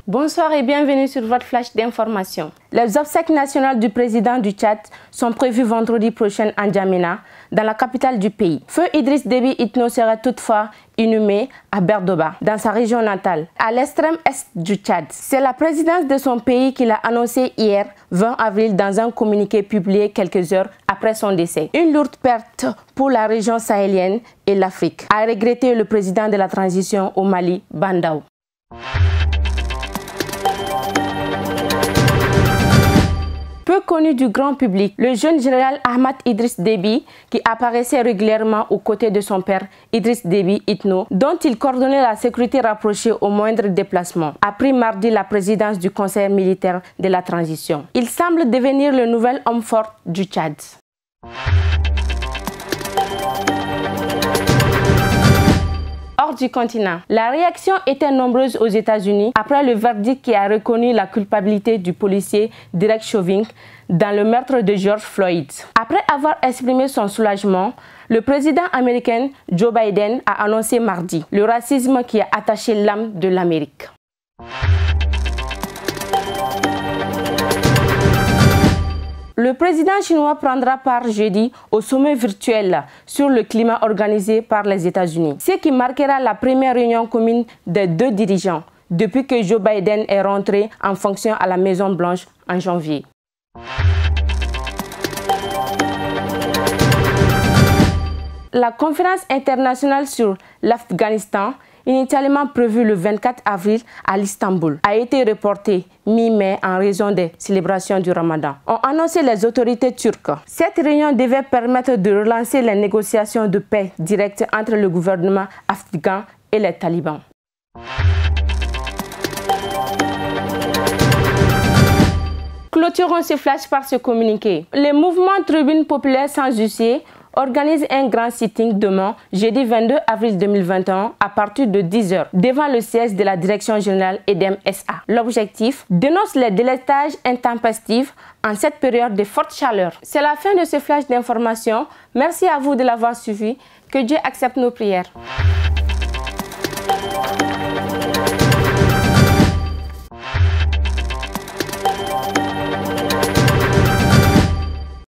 Bonsoir et bienvenue sur votre flash d'information. Les obsèques nationales du président du Tchad sont prévues vendredi prochain en N'Djamena, dans la capitale du pays. Feu Idriss Déby Itno sera toutefois inhumé à Berdoba, dans sa région natale, à l'extrême est du Tchad. C'est la présidence de son pays qui l'a annoncé hier, 20 avril, dans un communiqué publié quelques heures après son décès. Une lourde perte pour la région sahélienne et l'Afrique, a regretté le président de la transition au Mali, Bandaou. Peu connu du grand public, le jeune général Ahmad Idriss Déby, qui apparaissait régulièrement aux côtés de son père Idriss Déby Itno, dont il coordonnait la sécurité rapprochée au moindre déplacement, a pris mardi la présidence du Conseil militaire de la transition. Il semble devenir le nouvel homme fort du Tchad. Hors du continent, la réaction était nombreuse aux États-Unis après le verdict qui a reconnu la culpabilité du policier Derek Chauvin dans le meurtre de George Floyd. Après avoir exprimé son soulagement, le président américain Joe Biden a annoncé mardi le racisme qui a attaché l'âme de l'Amérique. Le président chinois prendra part jeudi au sommet virtuel sur le climat organisé par les États-Unis, ce qui marquera la première réunion commune des deux dirigeants depuis que Joe Biden est rentré en fonction à la Maison-Blanche en janvier. La conférence internationale sur l'Afghanistan, initialement prévue le 24 avril à Istanbul, a été reportée mi-mai en raison des célébrations du Ramadan, ont annoncé les autorités turques. Cette réunion devait permettre de relancer les négociations de paix directes entre le gouvernement afghan et les talibans. Clôturons ce flash par ce communiqué. Le mouvement Tribune populaire sans huissier organise un grand sitting demain, jeudi 22 avril 2021, à partir de 10 h, devant le siège de la Direction générale EDEM SA. L'objectif, dénonce les délestages intempestifs en cette période de forte chaleur. C'est la fin de ce flash d'information. Merci à vous de l'avoir suivi. Que Dieu accepte nos prières.